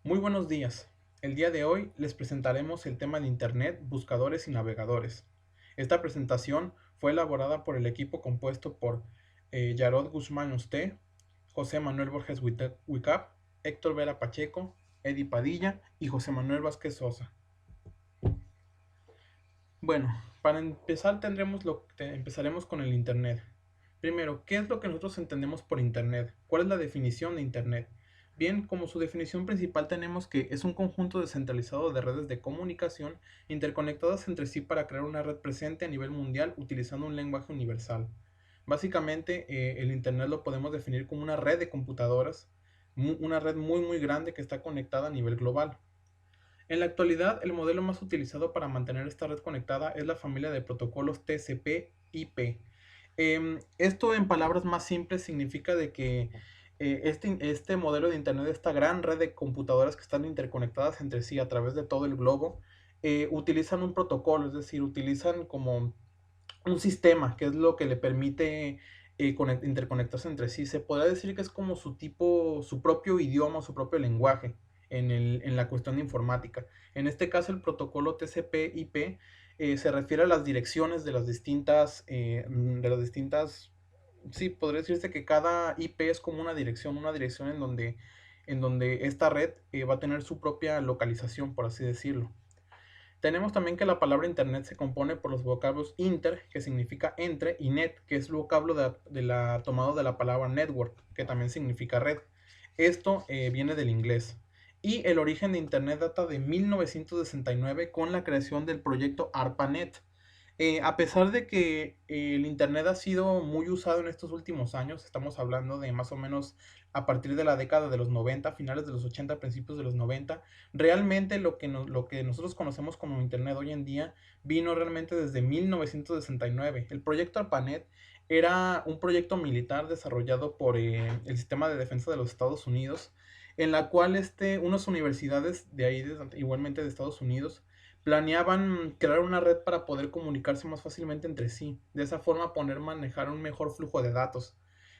Muy buenos días. El día de hoy les presentaremos el tema de Internet, buscadores y navegadores. Esta presentación fue elaborada por el equipo compuesto por Yarod Guzmán Usté, José Manuel Borges Wicap, Héctor Vera Pacheco, Eddie Padilla y José Manuel Vázquez Sosa. Bueno, para empezar empezaremos con el Internet. Primero, ¿qué es lo que nosotros entendemos por Internet? ¿Cuál es la definición de Internet? Bien, como su definición principal tenemos que es un conjunto descentralizado de redes de comunicación interconectadas entre sí para crear una red presente a nivel mundial utilizando un lenguaje universal. Básicamente, el Internet lo podemos definir como una red de computadoras, una red muy grande que está conectada a nivel global. En la actualidad, el modelo más utilizado para mantener esta red conectada es la familia de protocolos TCP/IP. Esto en palabras más simples significa de que este modelo de Internet, esta gran red de computadoras que están interconectadas entre sí a través de todo el globo, utilizan un protocolo, es decir, utilizan como un sistema que es lo que le permite interconectarse entre sí. Se podría decir que es como su propio idioma, su propio lenguaje en la cuestión de informática. En este caso, el protocolo TCP/IP se refiere a las direcciones sí, podría decirse que cada IP es como una dirección en donde esta red va a tener su propia localización, por así decirlo. Tenemos también que la palabra Internet se compone por los vocablos inter, que significa entre, y net, que es el vocablo tomado de la palabra network, que también significa red. Esto viene del inglés. Y el origen de Internet data de 1969 con la creación del proyecto ARPANET. A pesar de que el Internet ha sido muy usado en estos últimos años, estamos hablando de más o menos a partir de la década de los 90, finales de los 80, principios de los 90, realmente lo que nosotros conocemos como Internet hoy en día vino realmente desde 1969. El proyecto ARPANET era un proyecto militar desarrollado por el Sistema de Defensa de los Estados Unidos, en la cual unas universidades de ahí, igualmente de Estados Unidos, planeaban crear una red para poder comunicarse más fácilmente entre sí, de esa forma poder manejar un mejor flujo de datos.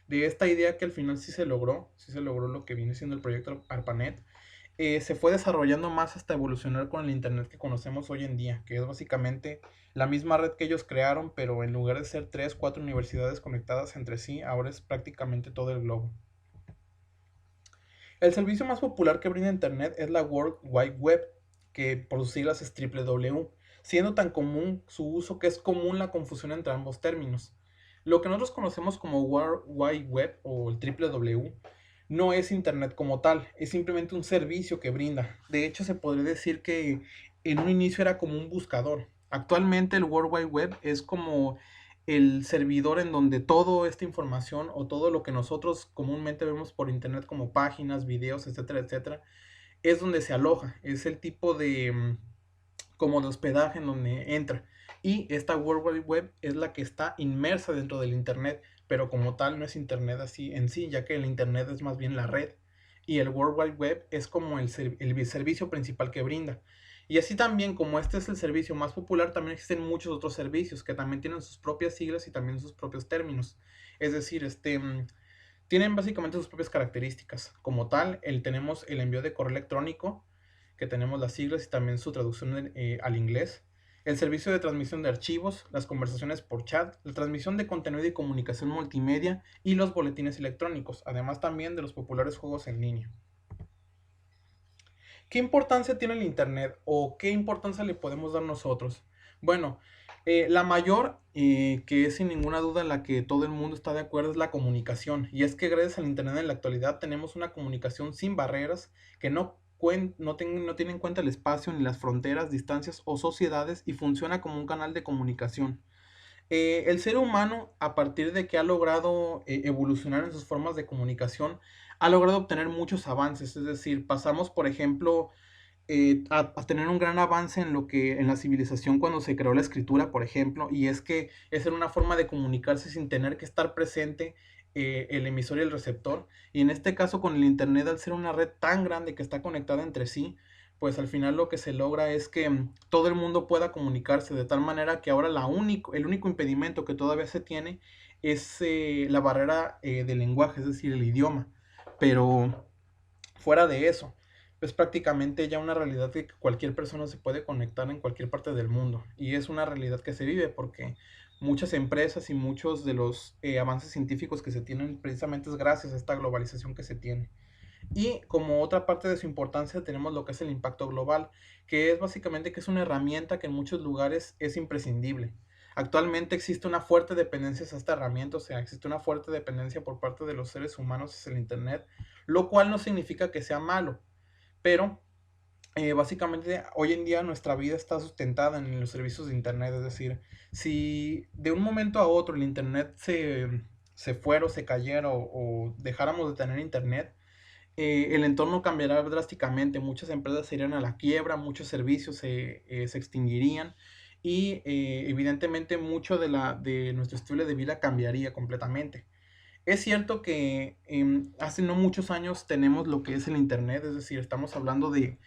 De esta idea que al final sí se logró lo que viene siendo el proyecto ARPANET, se fue desarrollando más hasta evolucionar con el Internet que conocemos hoy en día, que es básicamente la misma red que ellos crearon, pero en lugar de ser 3, 4 universidades conectadas entre sí, ahora es prácticamente todo el globo. El servicio más popular que brinda Internet es la World Wide Web, que por sus siglas es WWW, siendo tan común su uso que es común la confusión entre ambos términos. Lo que nosotros conocemos como World Wide Web o el WWW no es Internet como tal, es simplemente un servicio que brinda. De hecho, se podría decir que en un inicio era como un buscador. Actualmente el World Wide Web es como el servidor en donde toda esta información o todo lo que nosotros comúnmente vemos por internet como páginas, videos, etcétera, etcétera, es donde se aloja, es el tipo de como de hospedaje en donde entra. Y esta World Wide Web es la que está inmersa dentro del internet, pero como tal no es internet así en sí, ya que el internet es más bien la red y el World Wide Web es como el servicio principal que brinda. Y así también, como este es el servicio más popular, también existen muchos otros servicios que también tienen sus propias siglas y también sus propios términos. Es decir, tienen básicamente sus propias características. Como tal, tenemos el envío de correo electrónico, que tenemos las siglas y también su traducción al inglés. El servicio de transmisión de archivos, las conversaciones por chat, la transmisión de contenido y comunicación multimedia y los boletines electrónicos, además también de los populares juegos en línea. ¿Qué importancia tiene el Internet o qué importancia le podemos dar nosotros? Bueno, la mayor, que es sin ninguna duda la que todo el mundo está de acuerdo, es la comunicación. Y es que gracias al Internet en la actualidad tenemos una comunicación sin barreras que no tiene en cuenta el espacio ni las fronteras, distancias o sociedades y funciona como un canal de comunicación. El ser humano, a partir de que ha logrado evolucionar en sus formas de comunicación, ha logrado obtener muchos avances. Es decir, pasamos, por ejemplo, a tener un gran avance en la civilización cuando se creó la escritura, por ejemplo, y es que esa era una forma de comunicarse sin tener que estar presente el emisor y el receptor. Y en este caso, con el Internet, al ser una red tan grande que está conectada entre sí, pues al final lo que se logra es que todo el mundo pueda comunicarse de tal manera que ahora el único impedimento que todavía se tiene es la barrera del lenguaje, es decir, el idioma. Pero fuera de eso, es prácticamente ya una realidad de que cualquier persona se puede conectar en cualquier parte del mundo. Y es una realidad que se vive porque muchas empresas y muchos de los avances científicos que se tienen precisamente es gracias a esta globalización que se tiene. Y como otra parte de su importancia tenemos lo que es el impacto global, que es básicamente que es una herramienta que en muchos lugares es imprescindible. Actualmente existe una fuerte dependencia a esta herramienta, o sea, existe una fuerte dependencia por parte de los seres humanos hacia el Internet, lo cual no significa que sea malo, pero básicamente hoy en día nuestra vida está sustentada en los servicios de Internet, es decir, si de un momento a otro el Internet se fuera o se cayera o dejáramos de tener Internet, el entorno cambiará drásticamente, muchas empresas se irían a la quiebra, muchos servicios se extinguirían y evidentemente mucho de nuestro estilo de vida cambiaría completamente. Es cierto que hace no muchos años tenemos lo que es el Internet, es decir, estamos hablando de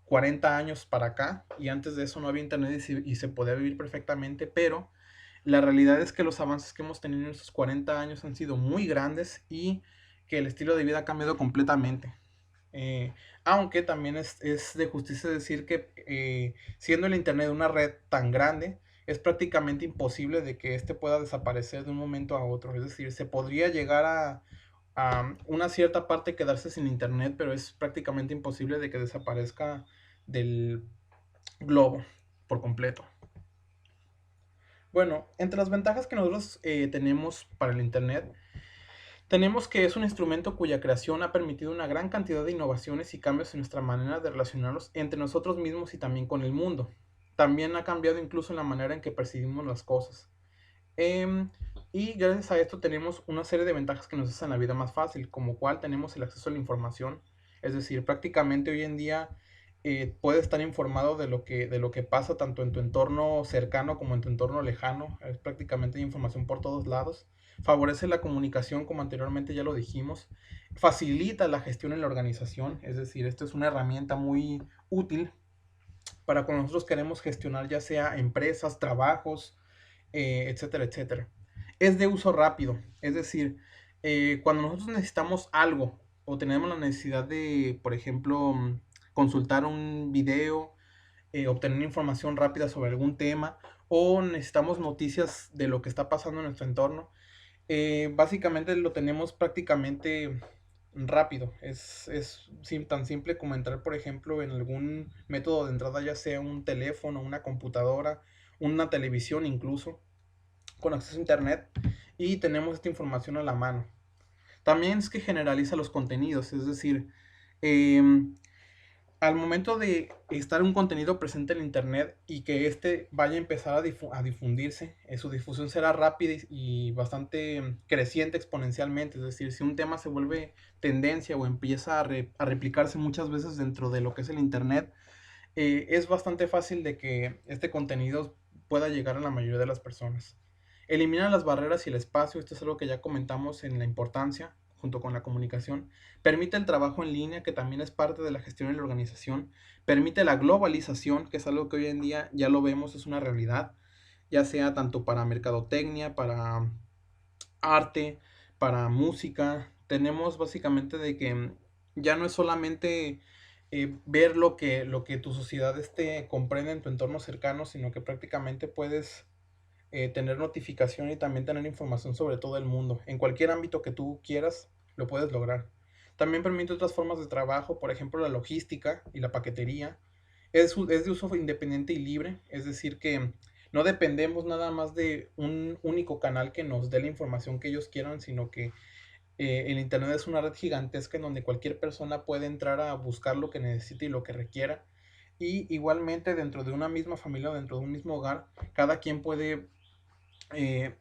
40 años para acá y antes de eso no había Internet y se podía vivir perfectamente, pero la realidad es que los avances que hemos tenido en estos 40 años han sido muy grandes y que el estilo de vida ha cambiado completamente. Eh, Aunque también es de justicia decir que siendo el Internet una red tan grande, es prácticamente imposible de que éste pueda desaparecer de un momento a otro. Es decir, se podría llegar a una cierta parte quedarse sin Internet, pero es prácticamente imposible de que desaparezca del globo por completo. Bueno, entre las ventajas que nosotros tenemos para el Internet, tenemos que es un instrumento cuya creación ha permitido una gran cantidad de innovaciones y cambios en nuestra manera de relacionarnos entre nosotros mismos y también con el mundo. También ha cambiado incluso la manera en que percibimos las cosas. Em, y gracias a esto tenemos una serie de ventajas que nos hacen la vida más fácil, como cual tenemos el acceso a la información. Es decir, prácticamente hoy en día puedes estar informado de lo que pasa tanto en tu entorno cercano como en tu entorno lejano. Es prácticamente hay información por todos lados. Favorece la comunicación, como anteriormente ya lo dijimos. Facilita la gestión en la organización. Es decir, esto es una herramienta muy útil para cuando nosotros queremos gestionar ya sea empresas, trabajos, etcétera, etcétera. Es de uso rápido, es decir, cuando nosotros necesitamos algo o tenemos la necesidad de, por ejemplo, consultar un video, obtener información rápida sobre algún tema o necesitamos noticias de lo que está pasando en nuestro entorno, básicamente lo tenemos prácticamente rápido. Tan simple como entrar, por ejemplo, en algún método de entrada, ya sea un teléfono, una computadora, una televisión incluso, con acceso a internet, y tenemos esta información a la mano. También es que generaliza los contenidos, es decir, em, al momento de estar un contenido presente en internet y que este vaya a empezar a difundirse, su difusión será rápida y bastante creciente exponencialmente. Es decir, si un tema se vuelve tendencia o empieza a replicarse muchas veces dentro de lo que es el internet, es bastante fácil de que este contenido pueda llegar a la mayoría de las personas. Elimina las barreras y el espacio, esto es algo que ya comentamos en la importancia, junto con la comunicación. Permite el trabajo en línea, que también es parte de la gestión y la organización. Permite la globalización, que es algo que hoy en día ya lo vemos, es una realidad, ya sea tanto para mercadotecnia, para arte, para música. Tenemos básicamente de que ya no es solamente ver lo que tu sociedad comprende en tu entorno cercano, sino que prácticamente puedes tener notificación y también tener información sobre todo el mundo. En cualquier ámbito que tú quieras, lo puedes lograr. También permite otras formas de trabajo, por ejemplo, la logística y la paquetería. Es de uso independiente y libre, es decir, que no dependemos nada más de un único canal que nos dé la información que ellos quieran, sino que el Internet es una red gigantesca en donde cualquier persona puede entrar a buscar lo que necesite y lo que requiera. Y igualmente dentro de una misma familia o dentro de un mismo hogar, cada quien puede eh,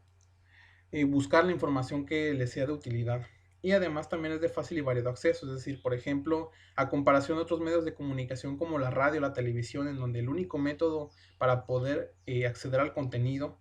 buscar la información que le sea de utilidad. Y además también es de fácil y variado acceso, es decir, por ejemplo, a comparación de otros medios de comunicación como la radio, la televisión, en donde el único método para poder acceder al contenido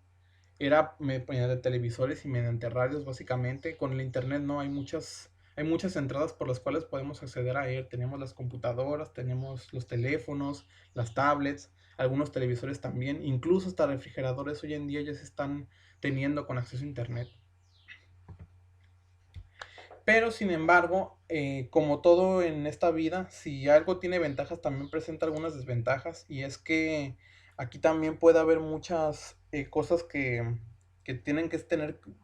era mediante televisores y mediante radios básicamente. Con el internet no hay muchas entradas por las cuales podemos acceder a él. Tenemos las computadoras, tenemos los teléfonos, las tablets, algunos televisores también, incluso hasta refrigeradores hoy en día ya se están teniendo con acceso a internet. Pero sin embargo, como todo en esta vida, si algo tiene ventajas, también presenta algunas desventajas. Y es que aquí también puede haber muchas cosas que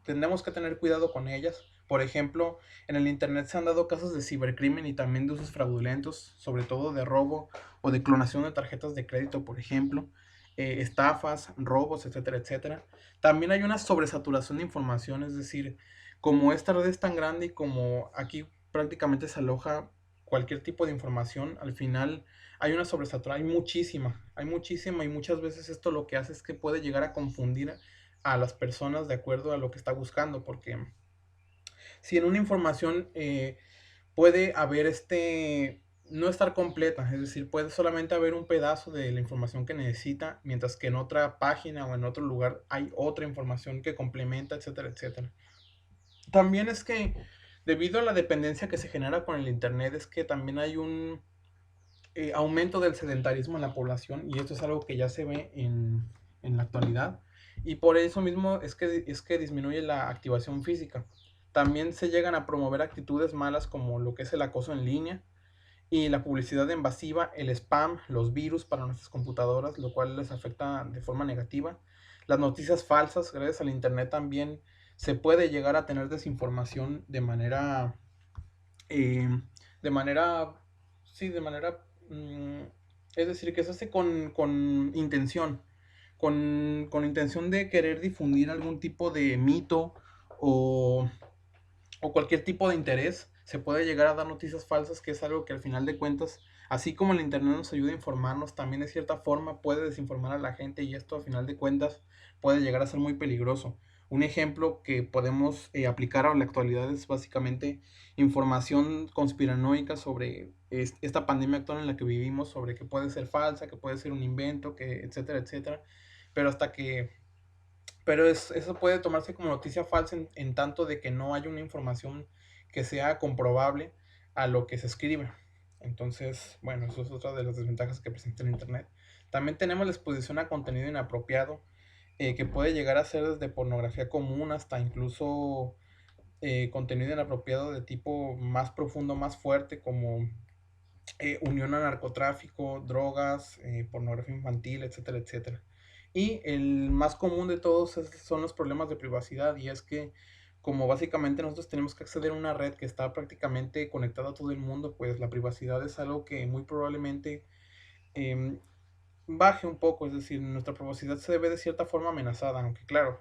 tenemos que tener cuidado con ellas. Por ejemplo, en el internet se han dado casos de cibercrimen y también de usos fraudulentos, sobre todo de robo o de clonación de tarjetas de crédito, por ejemplo, estafas, robos, etcétera, etcétera. También hay una sobresaturación de información, es decir, como esta red es tan grande y como aquí prácticamente se aloja cualquier tipo de información, al final hay una sobresaturación, hay muchísima y muchas veces esto lo que hace es que puede llegar a confundir a las personas de acuerdo a lo que está buscando, porque si en una información puede haber no estar completa, es decir, puede solamente haber un pedazo de la información que necesita, mientras que en otra página o en otro lugar hay otra información que complementa, etcétera, etcétera. También es que debido a la dependencia que se genera con el internet, es que también hay un aumento del sedentarismo en la población y esto es algo que ya se ve en la actualidad y por eso mismo es que disminuye la activación física. También se llegan a promover actitudes malas como lo que es el acoso en línea y la publicidad invasiva, el spam, los virus para nuestras computadoras, lo cual les afecta de forma negativa. Las noticias falsas, gracias al internet también se puede llegar a tener desinformación eh, de manera, sí, es decir, que se hace con intención, con intención de querer difundir algún tipo de mito o cualquier tipo de interés, se puede llegar a dar noticias falsas, que es algo que al final de cuentas, así como el internet nos ayuda a informarnos, también de cierta forma puede desinformar a la gente y esto al final de cuentas puede llegar a ser muy peligroso. Un ejemplo que podemos aplicar a la actualidad es básicamente información conspiranoica sobre esta pandemia actual en la que vivimos, sobre que puede ser falsa, que puede ser un invento, que etcétera, etcétera. Pero hasta que eso puede tomarse como noticia falsa en tanto de que no hay una información que sea comprobable a lo que se escribe. Entonces, bueno, eso es otra de las desventajas que presenta el Internet. También tenemos la exposición a contenido inapropiado, que puede llegar a ser desde pornografía común hasta incluso contenido inapropiado de tipo más profundo, más fuerte, como unión a narcotráfico, drogas, pornografía infantil, etcétera, etcétera. Y el más común de todos son los problemas de privacidad y es que como básicamente nosotros tenemos que acceder a una red que está prácticamente conectada a todo el mundo, pues la privacidad es algo que muy probablemente eh, baje un poco, es decir, nuestra privacidad se ve de cierta forma amenazada, aunque claro,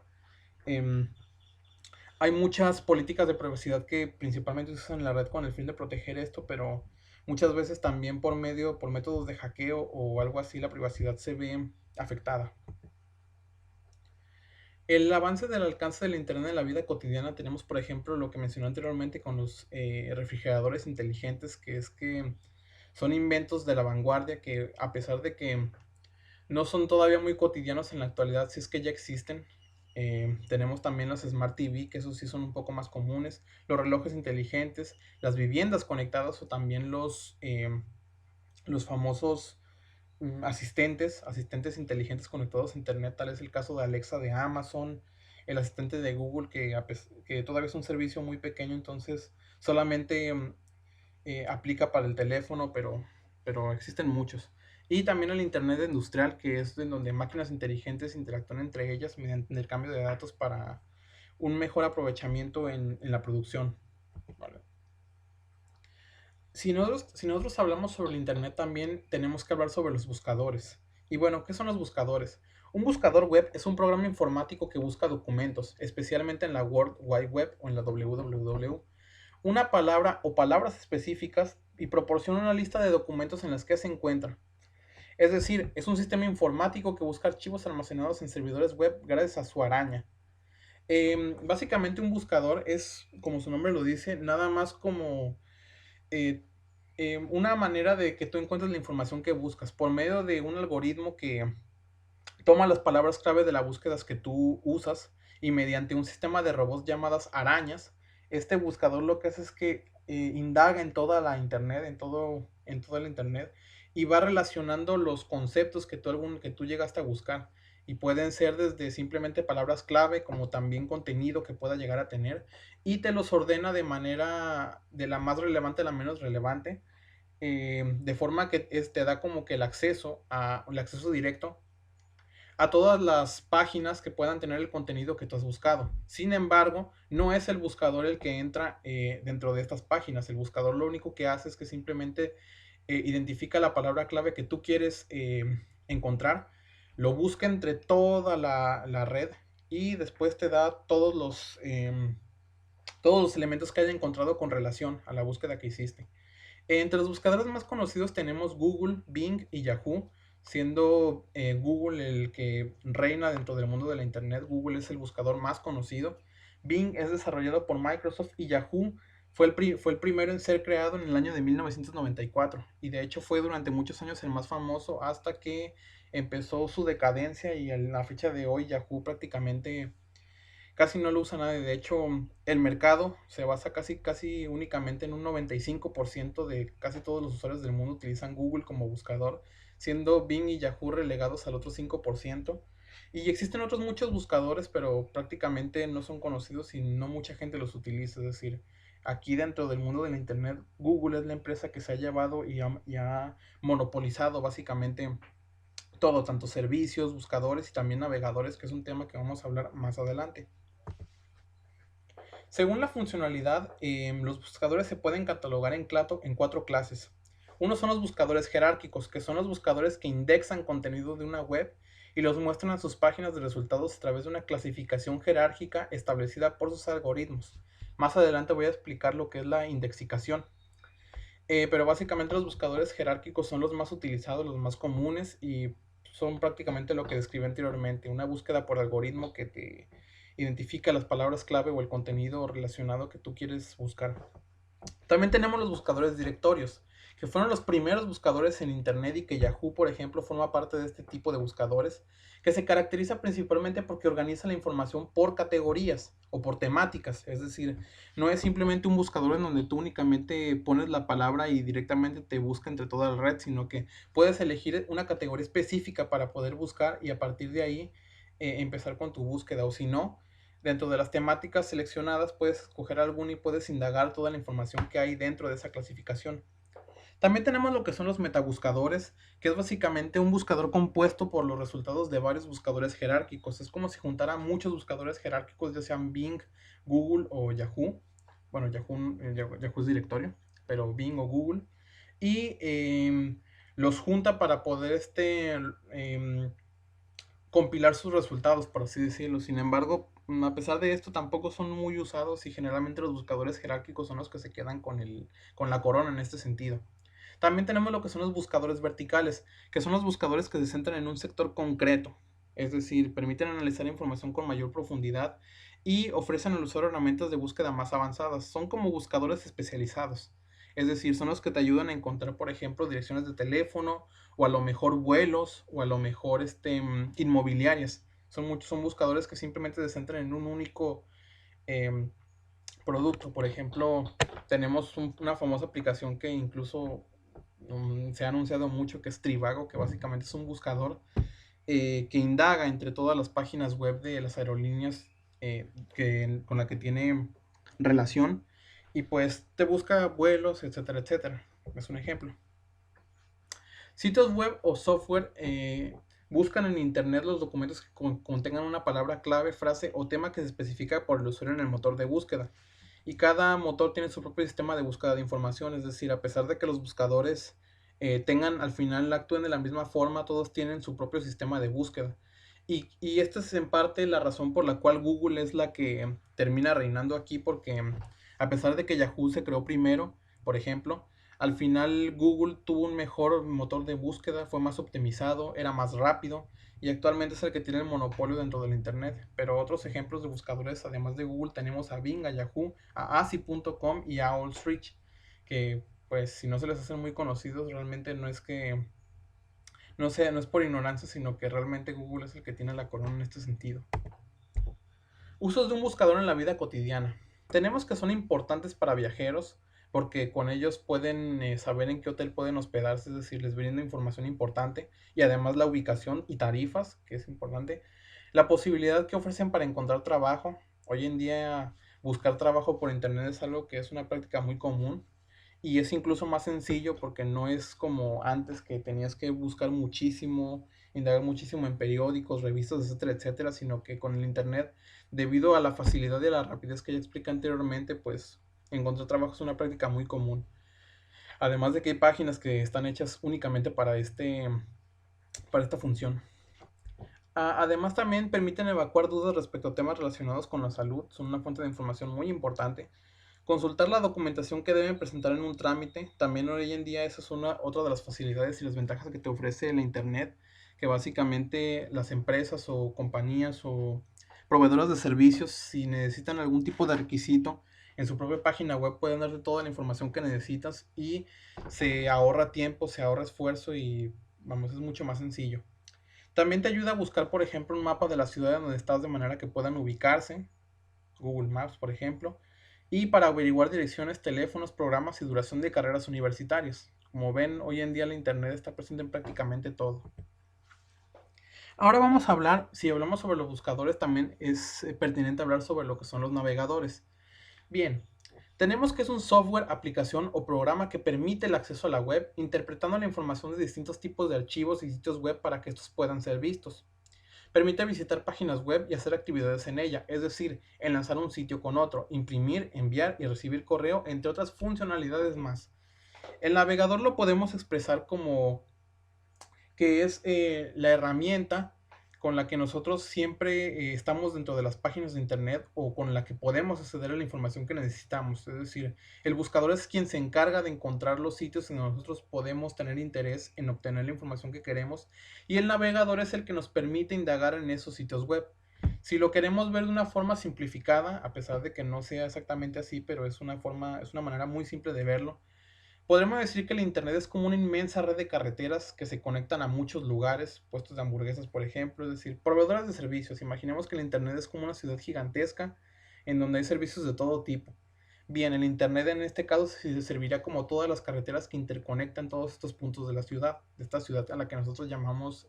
eh, hay muchas políticas de privacidad que principalmente se usan en la red con el fin de proteger esto, pero muchas veces también por métodos de hackeo o algo así, la privacidad se ve afectada. El avance del alcance del Internet en la vida cotidiana tenemos, por ejemplo, lo que mencioné anteriormente con los refrigeradores inteligentes, que es que son inventos de la vanguardia que a pesar de que no son todavía muy cotidianos en la actualidad, si es que ya existen. Tenemos también los Smart TV, que esos sí son un poco más comunes, los relojes inteligentes, las viviendas conectadas o también los famosos asistentes inteligentes conectados a Internet, tal es el caso de Alexa de Amazon, el asistente de Google, que todavía es un servicio muy pequeño, entonces solamente aplica para el teléfono, pero existen muchos. Y también el Internet industrial, que es en donde máquinas inteligentes interactúan entre ellas mediante el cambio de datos para un mejor aprovechamiento en la producción. ¿Vale? Si nosotros hablamos sobre el Internet, también tenemos que hablar sobre los buscadores. Y bueno, ¿qué son los buscadores? Un buscador web es un programa informático que busca documentos, especialmente en la World Wide Web o en la WWW, una palabra o palabras específicas y proporciona una lista de documentos en las que se encuentra. Es decir, es un sistema informático que busca archivos almacenados en servidores web gracias a su araña. Básicamente un buscador es, como su nombre lo dice, nada más como eh, una manera de que tú encuentres la información que buscas por medio de un algoritmo que toma las palabras clave de las búsquedas que tú usas y mediante un sistema de robots llamadas arañas, este buscador lo que hace es que indaga en toda la internet, en toda la internet y va relacionando los conceptos que tú llegaste a buscar. y pueden ser desde simplemente palabras clave como también contenido que pueda llegar a tener, y te los ordena de manera de la más relevante a la menos relevante, de forma que te da como que el acceso directo a todas las páginas que puedan tener el contenido que tú has buscado. Sin embargo, no es el buscador el que entra dentro de estas páginas. El buscador lo único que hace es que simplemente identifica la palabra clave que tú quieres encontrar, lo busca entre toda la red y después te da todos los elementos que haya encontrado con relación a la búsqueda que hiciste. Entre los buscadores más conocidos tenemos Google, Bing y Yahoo, siendo Google el que reina dentro del mundo de la Internet. Google es el buscador más conocido. Bing es desarrollado por Microsoft y Yahoo fue el primero en ser creado en el año de 1994 y de hecho fue durante muchos años el más famoso hasta que empezó su decadencia y en la fecha de hoy Yahoo prácticamente casi no lo usa nadie. De hecho, el mercado se basa casi únicamente en un 95% de casi todos los usuarios del mundo utilizan Google como buscador, siendo Bing y Yahoo relegados al otro 5%. Y existen otros muchos buscadores, pero prácticamente no son conocidos y no mucha gente los utiliza. Es decir, aquí dentro del mundo de la Internet, Google es la empresa que se ha llevado y ha monopolizado básicamente todo, tanto servicios, buscadores y también navegadores, que es un tema que vamos a hablar más adelante. Según la funcionalidad, los buscadores se pueden catalogar en cuatro clases. Uno son los buscadores jerárquicos, que son los buscadores que indexan contenido de una web y los muestran en sus páginas de resultados a través de una clasificación jerárquica establecida por sus algoritmos. Más adelante voy a explicar lo que es la indexicación. Pero básicamente los buscadores jerárquicos son los más utilizados, los más comunes y son prácticamente lo que describí anteriormente, una búsqueda por algoritmo que te identifica las palabras clave o el contenido relacionado que tú quieres buscar. También tenemos los buscadores directorios, que fueron los primeros buscadores en Internet y que Yahoo, por ejemplo, forma parte de este tipo de buscadores, que se caracteriza principalmente porque organiza la información por categorías o por temáticas. Es decir, no es simplemente un buscador en donde tú únicamente pones la palabra y directamente te busca entre toda la red, sino que puedes elegir una categoría específica para poder buscar y a partir de ahí empezar con tu búsqueda. O si no, dentro de las temáticas seleccionadas puedes escoger alguna y puedes indagar toda la información que hay dentro de esa clasificación. También tenemos lo que son los metabuscadores, que es básicamente un buscador compuesto por los resultados de varios buscadores jerárquicos. Es como si juntara muchos buscadores jerárquicos, ya sean Bing, Google o Yahoo. Bueno, Yahoo es directorio, pero Bing o Google. Y los junta para poder compilar sus resultados, por así decirlo. Sin embargo, a pesar de esto, tampoco son muy usados y generalmente los buscadores jerárquicos son los que se quedan con la corona en este sentido. También tenemos lo que son los buscadores verticales, que son los buscadores que se centran en un sector concreto, es decir, permiten analizar información con mayor profundidad y ofrecen al usuario herramientas de búsqueda más avanzadas. Son como buscadores especializados, es decir, son los que te ayudan a encontrar, por ejemplo, direcciones de teléfono o a lo mejor vuelos o a lo mejor inmobiliarias. Son buscadores que simplemente se centran en un único em, producto. Por ejemplo, tenemos una famosa aplicación que incluso se ha anunciado mucho, que es Trivago, que básicamente es un buscador que indaga entre todas las páginas web de las aerolíneas con la que tiene relación y pues te busca vuelos, etcétera, etcétera. Es un ejemplo. Sitios web o software buscan en Internet los documentos que contengan una palabra clave, frase o tema que se especifica por el usuario en el motor de búsqueda. Y cada motor tiene su propio sistema de búsqueda de información, es decir, a pesar de que los buscadores al final, actúen de la misma forma, todos tienen su propio sistema de búsqueda. Y esta es en parte la razón por la cual Google es la que termina reinando aquí, porque a pesar de que Yahoo se creó primero, por ejemplo, al final Google tuvo un mejor motor de búsqueda, fue más optimizado, era más rápido y actualmente es el que tiene el monopolio dentro del Internet. Pero otros ejemplos de buscadores, además de Google, tenemos a Bing, a Yahoo, a ASI.com y a Allsearch, que pues si no se les hacen muy conocidos, realmente no es que, no sé, no es por ignorancia, sino que realmente Google es el que tiene la corona en este sentido. Usos de un buscador en la vida cotidiana. Tenemos que son importantes para viajeros, porque con ellos pueden saber en qué hotel pueden hospedarse, es decir, les brinda información importante y además la ubicación y tarifas, que es importante, la posibilidad que ofrecen para encontrar trabajo. Hoy en día buscar trabajo por internet es algo que es una práctica muy común y es incluso más sencillo porque no es como antes que tenías que buscar muchísimo, indagar muchísimo en periódicos, revistas, etcétera, etcétera, sino que con el internet, debido a la facilidad y a la rapidez que ya expliqué anteriormente, pues encontrar trabajo es una práctica muy común. Además de que hay páginas que están hechas únicamente para esta función. Además también permiten evacuar dudas respecto a temas relacionados con la salud, son una fuente de información muy importante. Consultar la documentación que deben presentar en un trámite, también hoy en día esa es otra de las facilidades y las ventajas que te ofrece la internet, que básicamente las empresas o compañías o proveedoras de servicios, si necesitan algún tipo de requisito, en su propia página web pueden darte toda la información que necesitas y se ahorra tiempo, se ahorra esfuerzo y vamos, es mucho más sencillo. También te ayuda a buscar, por ejemplo, un mapa de la ciudad en donde estás de manera que puedan ubicarse, Google Maps, por ejemplo, y para averiguar direcciones, teléfonos, programas y duración de carreras universitarias. Como ven, hoy en día la Internet está presente en prácticamente todo. Ahora vamos a hablar, si hablamos sobre los buscadores, también es pertinente hablar sobre lo que son los navegadores. Bien, tenemos que es un software, aplicación o programa que permite el acceso a la web, interpretando la información de distintos tipos de archivos y sitios web para que estos puedan ser vistos. Permite visitar páginas web y hacer actividades en ella, es decir, enlazar un sitio con otro, imprimir, enviar y recibir correo, entre otras funcionalidades más. El navegador lo podemos expresar como que es la herramienta con la que nosotros siempre estamos dentro de las páginas de internet o con la que podemos acceder a la información que necesitamos. Es decir, el buscador es quien se encarga de encontrar los sitios en donde nosotros podemos tener interés en obtener la información que queremos y el navegador es el que nos permite indagar en esos sitios web. Si lo queremos ver de una forma simplificada, a pesar de que no sea exactamente así, pero es una manera muy simple de verlo. Podríamos decir que el Internet es como una inmensa red de carreteras que se conectan a muchos lugares, puestos de hamburguesas, por ejemplo, es decir, proveedoras de servicios. Imaginemos que el Internet es como una ciudad gigantesca en donde hay servicios de todo tipo. Bien, el Internet en este caso se serviría como todas las carreteras que interconectan todos estos puntos de la ciudad, de esta ciudad a la que nosotros llamamos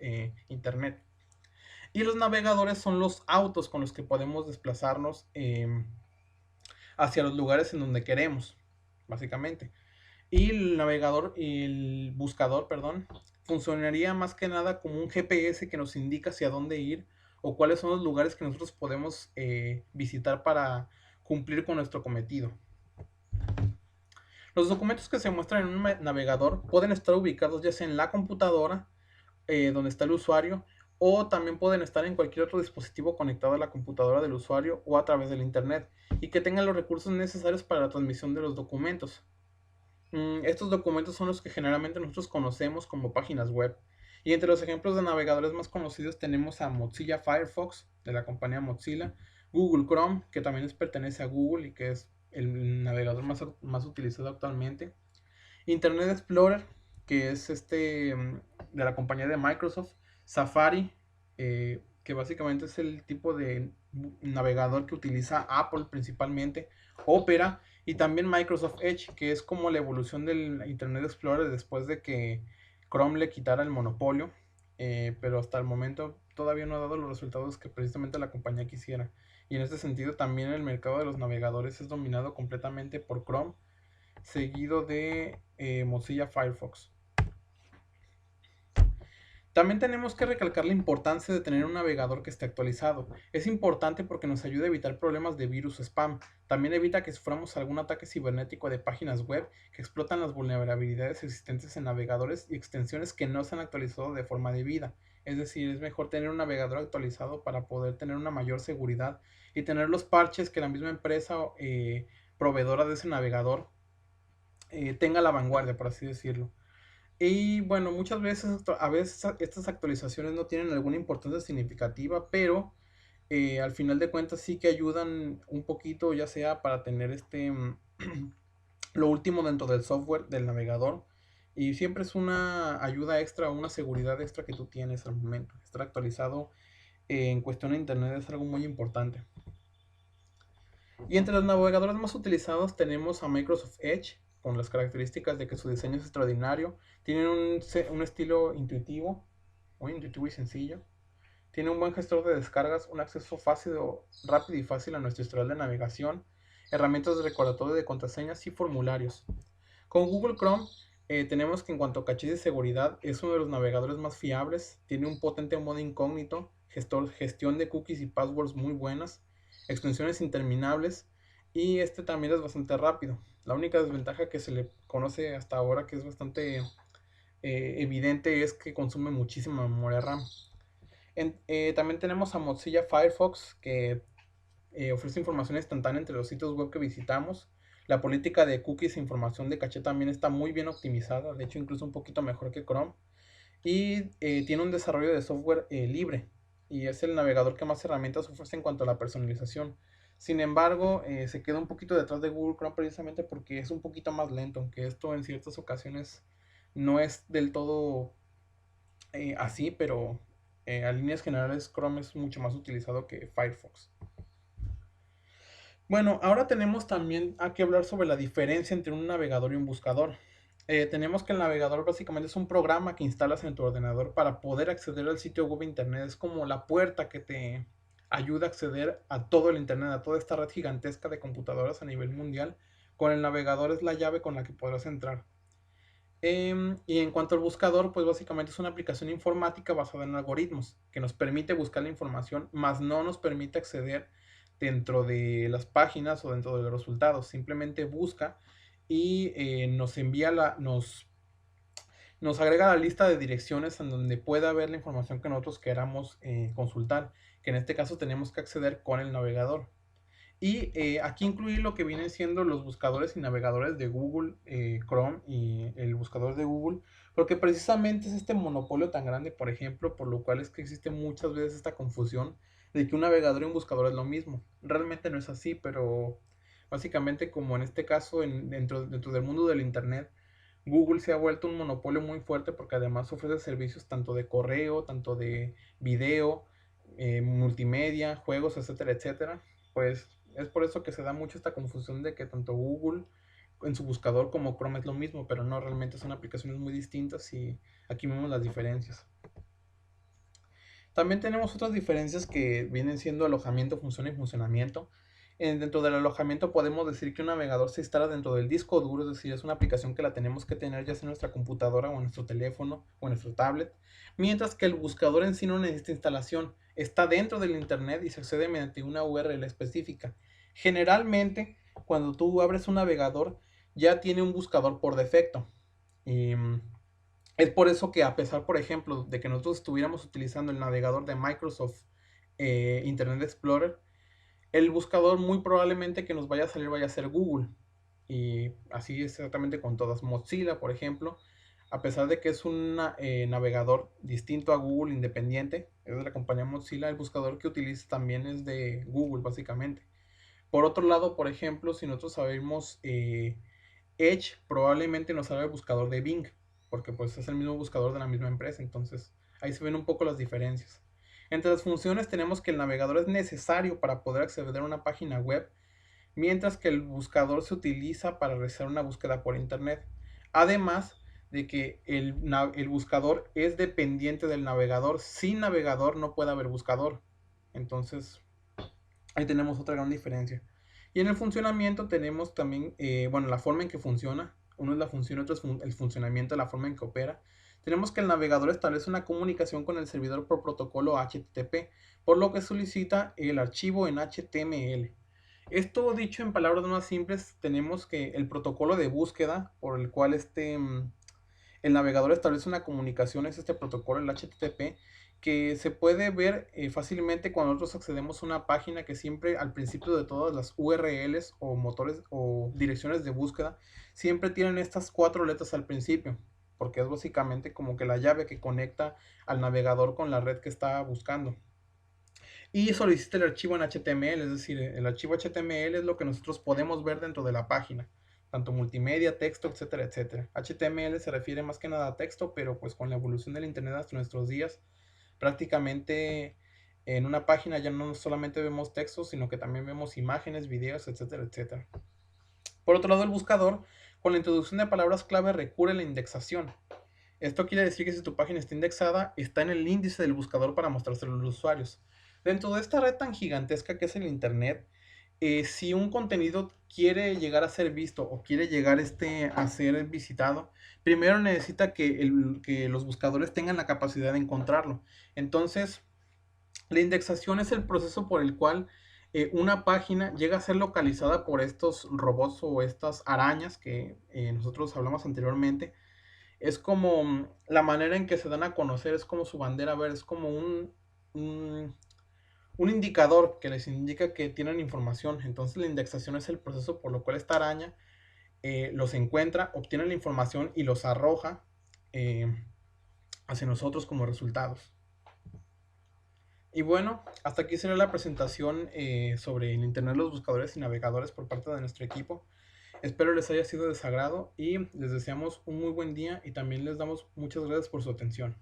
Internet. Y los navegadores son los autos con los que podemos desplazarnos hacia los lugares en donde queremos, básicamente. Y el buscador, perdón, funcionaría más que nada como un GPS que nos indica hacia dónde ir o cuáles son los lugares que nosotros podemos visitar para cumplir con nuestro cometido. Los documentos que se muestran en un navegador pueden estar ubicados ya sea en la computadora, donde está el usuario, o también pueden estar en cualquier otro dispositivo conectado a la computadora del usuario o a través del internet, y que tengan los recursos necesarios para la transmisión de los documentos. Estos documentos son los que generalmente nosotros conocemos como páginas web. Y entre los ejemplos de navegadores más conocidos tenemos a Mozilla Firefox, de la compañía Mozilla, Google Chrome, que también pertenece a Google y que es el navegador más utilizado actualmente, Internet Explorer, que es de la compañía de Microsoft, Safari, que básicamente es el tipo de navegador que utiliza Apple principalmente, Opera, y también Microsoft Edge, que es como la evolución del Internet Explorer después de que Chrome le quitara el monopolio, pero hasta el momento todavía no ha dado los resultados que precisamente la compañía quisiera. Y en este sentido también el mercado de los navegadores es dominado completamente por Chrome, seguido de Mozilla Firefox. También tenemos que recalcar la importancia de tener un navegador que esté actualizado. Es importante porque nos ayuda a evitar problemas de virus o spam. También evita que suframos algún ataque cibernético de páginas web que explotan las vulnerabilidades existentes en navegadores y extensiones que no se han actualizado de forma debida. Es decir, es mejor tener un navegador actualizado para poder tener una mayor seguridad y tener los parches que la misma empresa proveedora de ese navegador tenga la vanguardia, por así decirlo. Y bueno, muchas veces, a veces estas actualizaciones no tienen alguna importancia significativa, pero al final de cuentas sí que ayudan un poquito, ya sea para tener lo último dentro del software del navegador. Y siempre es una ayuda extra, una seguridad extra que tú tienes al momento. Estar actualizado en cuestión de internet es algo muy importante. Y entre los navegadores más utilizados tenemos a Microsoft Edge, con las características de que su diseño es extraordinario, tienen un estilo intuitivo, muy intuitivo y sencillo, tiene un buen gestor de descargas, un acceso fácil, rápido y fácil a nuestro historial de navegación, herramientas de recordatorio de contraseñas y formularios. Con Google Chrome tenemos que en cuanto a caché de seguridad es uno de los navegadores más fiables, tiene un potente modo incógnito, gestión de cookies y passwords muy buenas, extensiones interminables y este también es bastante rápido. La única desventaja que se le conoce hasta ahora que es bastante evidente es que consume muchísima memoria RAM. También tenemos a Mozilla Firefox que ofrece información instantánea entre los sitios web que visitamos. La política de cookies e información de caché también está muy bien optimizada, de hecho incluso un poquito mejor que Chrome. Y tiene un desarrollo de software libre y es el navegador que más herramientas ofrece en cuanto a la personalización. Sin embargo, se queda un poquito detrás de Google Chrome precisamente porque es un poquito más lento, aunque esto en ciertas ocasiones no es del todo así, pero a líneas generales Chrome es mucho más utilizado que Firefox. Bueno, ahora tenemos también a que hablar sobre la diferencia entre un navegador y un buscador. Tenemos que el navegador básicamente es un programa que instalas en tu ordenador para poder acceder al sitio web internet. Es como la puerta que te ayuda a acceder a todo el internet, a toda esta red gigantesca de computadoras a nivel mundial. Con el navegador es la llave con la que podrás entrar. Y en cuanto al buscador, pues básicamente es una aplicación informática basada en algoritmos que nos permite buscar la información, más no nos permite acceder dentro de las páginas o dentro de los resultados. Simplemente busca y nos envía nos agrega la lista de direcciones en donde pueda ver la información que nosotros queramos consultar, que en este caso tenemos que acceder con el navegador. Y aquí incluí lo que vienen siendo los buscadores y navegadores de Google, Chrome y el buscador de Google, porque precisamente es este monopolio tan grande, por ejemplo, por lo cual es que existe muchas veces esta confusión de que un navegador y un buscador es lo mismo. Realmente no es así, pero básicamente como en este caso dentro del mundo del Internet, Google se ha vuelto un monopolio muy fuerte porque además ofrece servicios tanto de correo, tanto de video, multimedia, juegos, etcétera, etcétera. Pues es por eso que se da mucho esta confusión de que tanto Google en su buscador como Chrome es lo mismo, pero no, realmente son aplicaciones muy distintas y aquí vemos las diferencias. También tenemos otras diferencias que vienen siendo alojamiento, función y funcionamiento. Dentro del alojamiento podemos decir que un navegador se instala dentro del disco duro, es decir, es una aplicación que la tenemos que tener ya sea en nuestra computadora o en nuestro teléfono o en nuestro tablet, mientras que el buscador en sí no necesita instalación, está dentro del internet y se accede mediante una URL específica. Generalmente, cuando tú abres un navegador, ya tiene un buscador por defecto. Y es por eso que a pesar, por ejemplo, de que nosotros estuviéramos utilizando el navegador de Microsoft Internet Explorer, el buscador muy probablemente que nos vaya a salir vaya a ser Google. Y así es exactamente con todas. Mozilla, por ejemplo, a pesar de que es un navegador distinto a Google, independiente, es de la compañía Mozilla, el buscador que utiliza también es de Google, básicamente. Por otro lado, por ejemplo, si nosotros sabemos Edge, probablemente nos salga el buscador de Bing, porque pues es el mismo buscador de la misma empresa, entonces ahí se ven un poco las diferencias. Entre las funciones tenemos que el navegador es necesario para poder acceder a una página web, mientras que el buscador se utiliza para realizar una búsqueda por internet. Además de que el buscador es dependiente del navegador. Sin navegador no puede haber buscador. Entonces, ahí tenemos otra gran diferencia. Y en el funcionamiento tenemos también, bueno, la forma en que funciona. Uno es la función, otro es el funcionamiento, la forma en que opera. Tenemos que el navegador establece una comunicación con el servidor por protocolo HTTP, por lo que solicita el archivo en HTML. Esto dicho en palabras más simples, tenemos que el protocolo de búsqueda por el cual el navegador establece una comunicación, es este protocolo, el HTTP, que se puede ver fácilmente cuando nosotros accedemos a una página que siempre al principio de todas las URLs o motores o direcciones de búsqueda siempre tienen estas cuatro letras al principio, porque es básicamente como que la llave que conecta al navegador con la red que está buscando. Y solicita el archivo en HTML, es decir, el archivo HTML es lo que nosotros podemos ver dentro de la página, tanto multimedia, texto, etcétera, etcétera. HTML se refiere más que nada a texto, pero pues con la evolución del internet hasta nuestros días, prácticamente en una página ya no solamente vemos texto, sino que también vemos imágenes, videos, etcétera, etcétera. Por otro lado, el buscador Con la introducción de palabras clave recurre la indexación. Esto quiere decir que si tu página está indexada, está en el índice del buscador para mostrárselo a los usuarios. Dentro de esta red tan gigantesca que es el Internet, si un contenido quiere llegar a ser visto o quiere llegar a ser visitado, primero necesita que los buscadores tengan la capacidad de encontrarlo. Entonces, la indexación es el proceso por el cual una página llega a ser localizada por estos robots o estas arañas que nosotros hablamos anteriormente. Es como la manera en que se dan a conocer, es como su bandera verde, es como un, un indicador que les indica que tienen información. Entonces la indexación es el proceso por lo cual esta araña los encuentra, obtiene la información y los arroja eh, hacia nosotros como resultados. Y bueno, hasta aquí será la presentación sobre el Internet, los buscadores y navegadores por parte de nuestro equipo. Espero les haya sido de sagrado y les deseamos un muy buen día y también les damos muchas gracias por su atención.